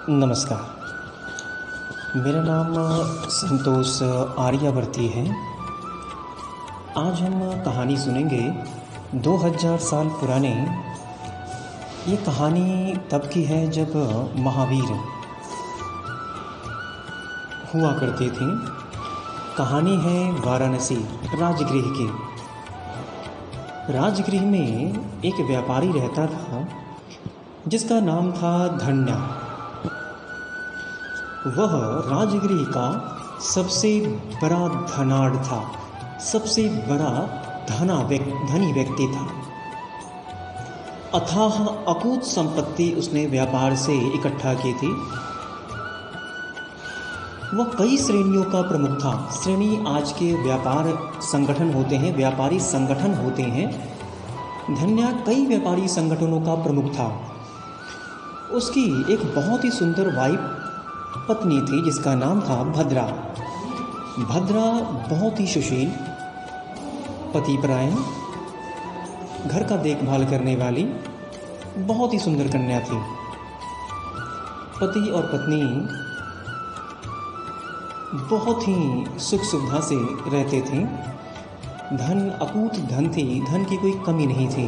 नमस्कार। मेरा नाम संतोष आर्यावर्ती है। आज हम कहानी सुनेंगे 2000 साल पुराने। ये कहानी तब की है जब महावीर हुआ करते थे। कहानी है वाराणसी राजगृह की। राजगृह में एक व्यापारी रहता था जिसका नाम था धन्या। वह राजगृह का सबसे बड़ा धनाढ़ था, सबसे बड़ा धनी व्यक्ति था। अथाह अकूत संपत्ति उसने व्यापार से इकट्ठा की थी। वह कई श्रेणियों का प्रमुख था। श्रेणी आज के व्यापार संगठन होते हैं, व्यापारी संगठन होते हैं। धन्या कई व्यापारी संगठनों का प्रमुख था। उसकी एक बहुत ही सुंदर वाइफ पत्नी थी जिसका नाम था भद्रा। भद्रा बहुत ही सुशील, पतिपरायण, घर का देखभाल करने वाली बहुत ही सुंदर कन्या थी। पति और पत्नी बहुत ही सुख सुविधा से रहते थे। धन अकूत धन थी, धन की कोई कमी नहीं थी।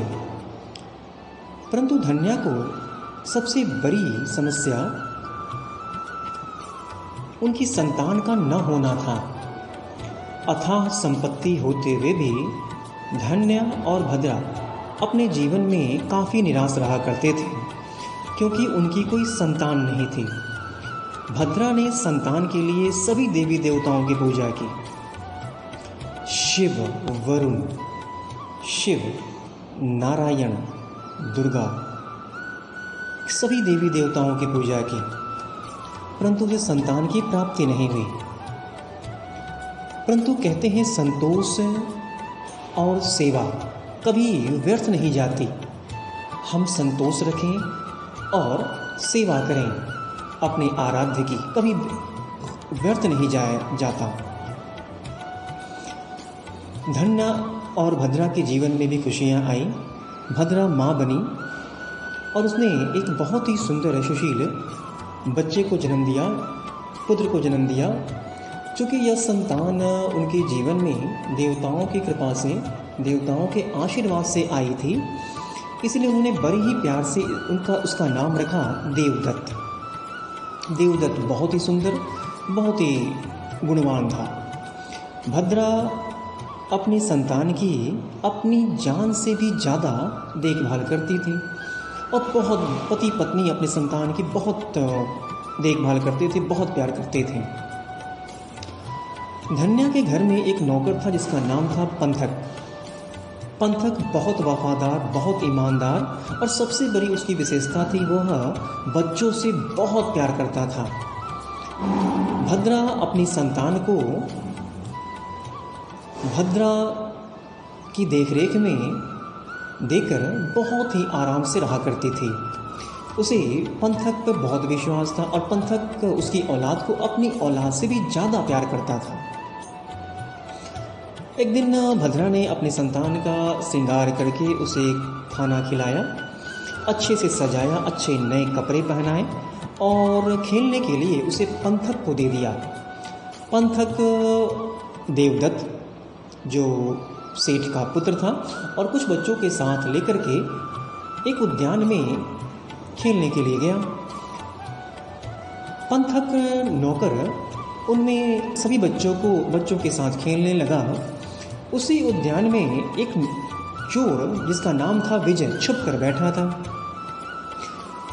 परंतु धन्या को सबसे बड़ी समस्या उनकी संतान का न होना था। अथाह संपत्ति होते हुए भी धन्या और भद्रा अपने जीवन में काफ़ी निराश रहा करते थे क्योंकि उनकी कोई संतान नहीं थी। भद्रा ने संतान के लिए सभी देवी देवताओं की पूजा की। शिव, वरुण, शिव, नारायण, दुर्गा, सभी देवी देवताओं की पूजा की, परंतु उसे संतान की प्राप्ति नहीं हुई। परंतु कहते हैं संतोष और सेवा कभी व्यर्थ नहीं जाती। हम संतोष रखें और सेवा करें अपने आराध्य की, कभी व्यर्थ नहीं जाता। धन्या और भद्रा के जीवन में भी खुशियाँ आई। भद्रा माँ बनी और उसने एक बहुत ही सुंदर सुशील बच्चे को जन्म दिया, पुत्र को जन्म दिया। चूँकि यह संतान उनके जीवन में देवताओं की कृपा से, देवताओं के आशीर्वाद से आई थी, इसलिए उन्होंने बड़े ही प्यार से उसका नाम रखा देवदत्त। देवदत्त बहुत ही सुंदर, बहुत ही गुणवान था। भद्रा अपनी संतान की अपनी जान से भी ज़्यादा देखभाल करती थी और बहुत पति पत्नी अपने संतान की बहुत देखभाल करते थे, बहुत प्यार करते थे। धन्या के घर में एक नौकर था जिसका नाम था पंथक। पंथक बहुत वफादार, बहुत ईमानदार और सबसे बड़ी उसकी विशेषता थी वह बच्चों से बहुत प्यार करता था। भद्रा अपनी संतान को भद्रा की देखरेख में देकर बहुत ही आराम से रहा करती थी। उसे पंथक पर बहुत विश्वास था और पंथक उसकी औलाद को अपनी औलाद से भी ज़्यादा प्यार करता था। एक दिन भद्रा ने अपने संतान का श्रृंगार करके उसे खाना खिलाया, अच्छे से सजाया, अच्छे नए कपड़े पहनाए और खेलने के लिए उसे पंथक को दे दिया। पंथक देवदत्त जो सेठ का पुत्र था और कुछ बच्चों के साथ लेकर के एक उद्यान में खेलने के लिए गया। पंथक नौकर उनमें सभी बच्चों के साथ खेलने लगा। उसी उद्यान में एक चोर जिसका नाम था विजय छुप कर बैठा था।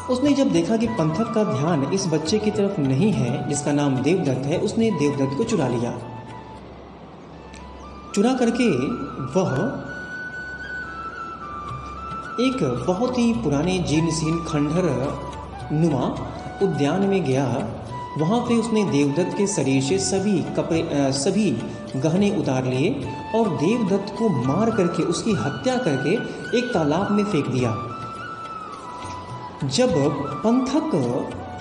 उसने जब देखा कि पंथक का ध्यान इस बच्चे की तरफ नहीं है जिसका नाम देवदत्त है, उसने देवदत्त को चुरा लिया। चुरा करके वह एक बहुत ही पुराने जीर्णशीर्ण खंडहर नुमा उद्यान में गया। वहाँ पे उसने देवदत्त के शरीर से सभी गहने उतार लिए और देवदत्त को मार करके उसकी हत्या करके एक तालाब में फेंक दिया। जब पंथक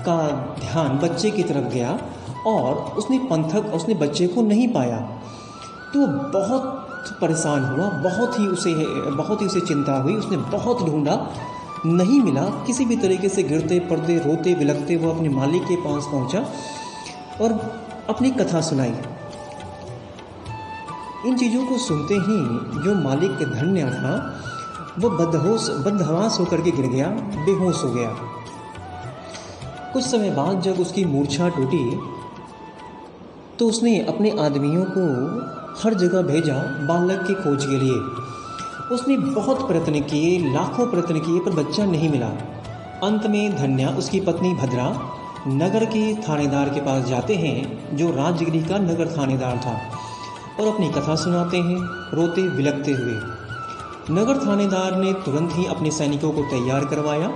का ध्यान बच्चे की तरफ गया और उसने बच्चे को नहीं पाया तो बहुत परेशान हुआ, बहुत ही उसे चिंता हुई। उसने बहुत ढूंढा नहीं मिला, किसी भी तरीके से गिरते पड़ते रोते बिलखते वो अपने मालिक के पास पहुंचा और अपनी कथा सुनाई। इन चीज़ों को सुनते ही जो मालिक धन्य था वो बदहवास होकर के गिर गया, बेहोश हो गया। कुछ समय बाद जब उसकी मूर्छा टूटी तो उसने अपने आदमियों को हर जगह भेजा बालक की खोज के लिए। उसने बहुत प्रयत्न किए, लाखों प्रयत्न किए, पर बच्चा नहीं मिला। अंत में धन्या उसकी पत्नी भद्रा नगर के थानेदार के पास जाते हैं, जो राजगिरी का नगर थानेदार था, और अपनी कथा सुनाते हैं रोते बिलखते हुए। नगर थानेदार ने तुरंत ही अपने सैनिकों को तैयार करवाया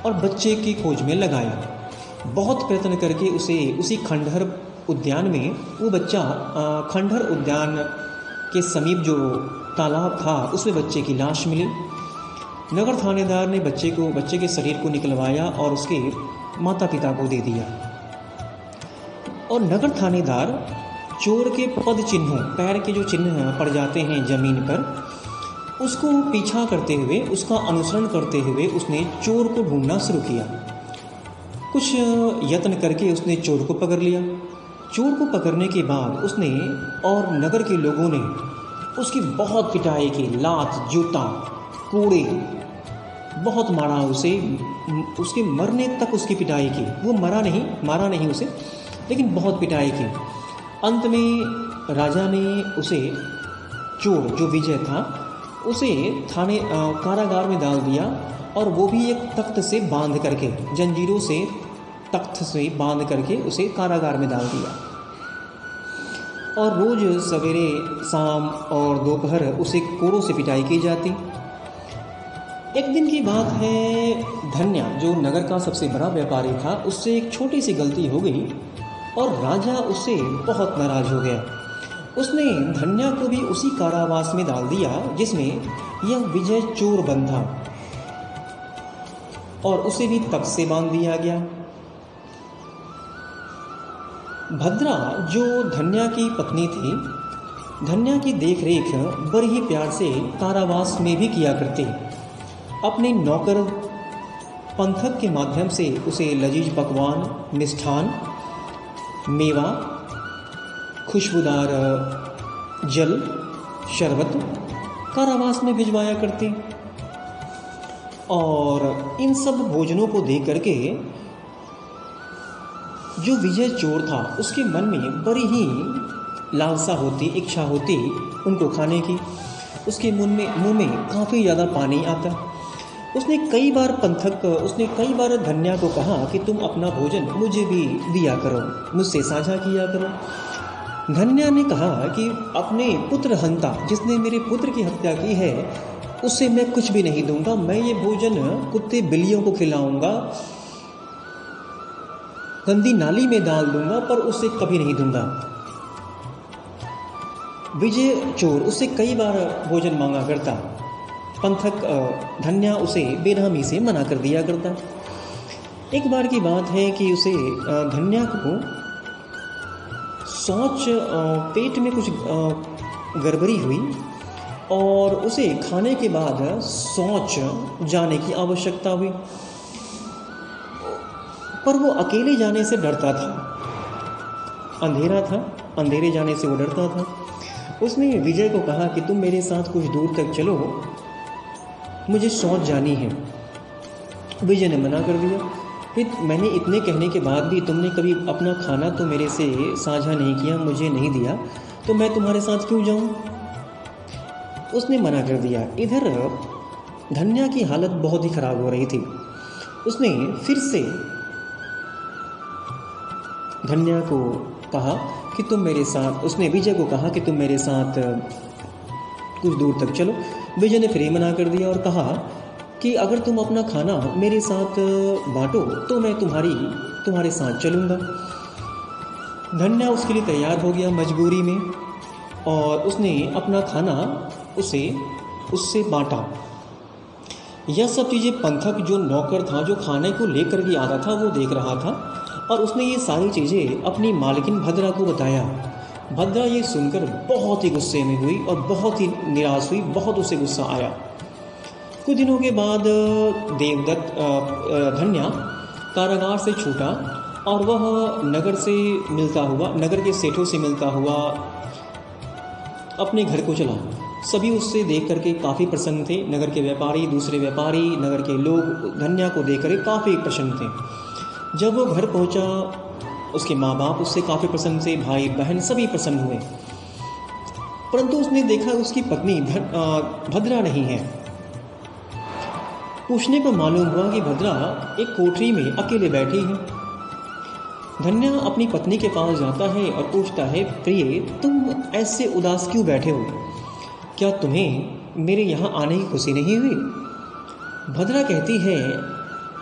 और बच्चे की खोज में लगाया। बहुत प्रयत्न करके उसी खंडहर उद्यान में वो बच्चा खंडहर उद्यान के समीप जो तालाब था उसमें बच्चे की लाश मिली। नगर थानेदार ने बच्चे के शरीर को निकलवाया और उसके माता पिता को दे दिया। और नगर थानेदार चोर के पद चिन्हों, पैर के जो चिन्ह पड़ जाते हैं ज़मीन पर, उसको पीछा करते हुए, उसका अनुसरण करते हुए उसने चोर को ढूंढना शुरू किया। कुछ यत्न करके उसने चोर को पकड़ लिया। चोर को पकड़ने के बाद उसने और नगर के लोगों ने उसकी बहुत पिटाई की, लात जूता कोड़े बहुत मारा उसे, उसके मरने तक उसकी पिटाई की। वो मारा नहीं उसे, लेकिन बहुत पिटाई की। अंत में राजा ने उसे, चोर जो विजय था, उसे कारागार में डाल दिया, और वो भी एक तख्त से बांध करके, जंजीरों से तख्त से बांध करके उसे कारागार में डाल दिया। और रोज़ सवेरे शाम और दोपहर उसे कोड़ों से पिटाई की जाती। एक दिन की बात है, धन्या जो नगर का सबसे बड़ा व्यापारी था, उससे एक छोटी सी गलती हो गई और राजा उससे बहुत नाराज़ हो गया। उसने धन्या को भी उसी कारावास में डाल दिया जिसमें यह विजय चोर बंद था, और उसे भी तख्त से बांध दिया गया। भद्रा जो धन्या की पत्नी थी, धन्या की देखरेख बड़े ही प्यार से कारावास में भी किया करती। अपने नौकर पंथक के माध्यम से उसे लजीज पकवान, मिष्ठान, मेवा, खुशबूदार जल, शरबत कारावास में भिजवाया करती। और इन सब भोजनों को देख करके जो विजय चोर था उसके मन में बड़ी ही लालसा होती, इच्छा होती उनको खाने की। उसके मुंह में काफ़ी ज़्यादा पानी आता। उसने कई बार धन्या को कहा कि तुम अपना भोजन मुझे भी दिया करो, मुझसे साझा किया करो। धन्या ने कहा कि अपने पुत्र हंता, जिसने मेरे पुत्र की हत्या की है, उससे मैं कुछ भी नहीं दूंगा। मैं ये भोजन कुत्ते बिल्लियों को खिलाऊंगा, गंदी नाली में डाल दूंगा, पर उससे कभी नहीं दूंगा। विजय चोर उससे कई बार भोजन मांगा करता। पंथक धन्या उसे बेरहमी से मना कर दिया करता। एक बार की बात है कि उसे धन्या को शौच, पेट में कुछ गड़बड़ी हुई और उसे खाने के बाद शौच जाने की आवश्यकता हुई, पर वो अकेले जाने से डरता था। अंधेरा था, अंधेरे जाने से वो डरता था। उसने विजय को कहा कि तुम मेरे साथ कुछ दूर तक चलो, मुझे शौच जानी है। विजय ने मना कर दिया। फिर मैंने इतने कहने के बाद भी तुमने कभी अपना खाना तो मेरे से साझा नहीं किया, मुझे नहीं दिया, तो मैं तुम्हारे साथ क्यों जाऊं? उसने मना कर दिया। इधर धन्या की हालत बहुत ही खराब हो रही थी। उसने फिर से धन्या को कहा कि तुम मेरे साथ, उसने विजय को कहा कि तुम मेरे साथ कुछ दूर तक चलो। विजय ने फिर ही मना कर दिया और कहा कि अगर तुम अपना खाना मेरे साथ बांटो तो मैं तुम्हारे साथ चलूँगा। धन्या उसके लिए तैयार हो गया मजबूरी में, और उसने अपना खाना उससे बांटा। यह सब चीज़ें पंथक जो नौकर था, जो खाने को लेकर के आता था, वो देख रहा था, और उसने ये सारी चीज़ें अपनी मालकिन भद्रा को बताया। भद्रा ये सुनकर बहुत ही गुस्से में हुई और बहुत ही निराश हुई, बहुत उसे गुस्सा आया। कुछ दिनों के बाद देवदत्त धन्या कारागार से छूटा और वह नगर के सेठों से मिलता हुआ अपने घर को चला। सभी उससे देख करके काफ़ी प्रसन्न थे। नगर के व्यापारी, दूसरे व्यापारी, नगर के लोग धन्या को देख कर काफ़ी प्रसन्न थे। जब वो घर पहुंचा, उसके माँ बाप उससे काफ़ी प्रसन्न थे, भाई बहन सभी प्रसन्न हुए। परंतु उसने देखा उसकी पत्नी भद्रा नहीं है। पूछने पर मालूम हुआ कि भद्रा एक कोठरी में अकेले बैठी है। धन्या अपनी पत्नी के पास जाता है और पूछता है, प्रिय, तुम ऐसे उदास क्यों बैठे हो? क्या तुम्हें मेरे यहाँ आने की खुशी नहीं हुई? भद्रा कहती है,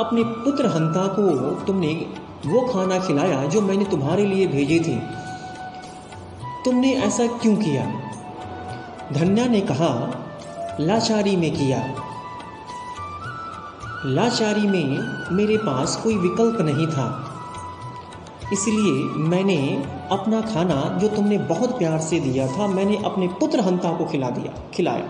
अपने पुत्र हंता को तुमने वो खाना खिलाया जो मैंने तुम्हारे लिए भेजी थी। तुमने ऐसा क्यों किया? धन्या ने कहा, लाचारी में किया। लाचारी में मेरे पास कोई विकल्प नहीं था, इसलिए मैंने अपना खाना जो तुमने बहुत प्यार से दिया था, मैंने अपने पुत्र हंता को खिलाया।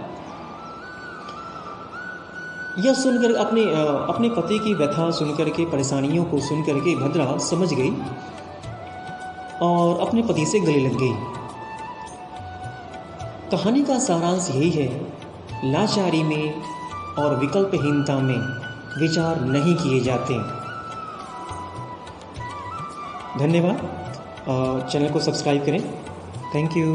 यह सुनकर अपने पति की व्यथा सुनकर के, परेशानियों को सुनकर के भद्रा समझ गई और अपने पति से गले लग गई। कहानी का सारांश यही है, लाचारी में और विकल्पहीनता में विचार नहीं किए जाते। धन्यवाद। चैनल को सब्सक्राइब करें। Thank you.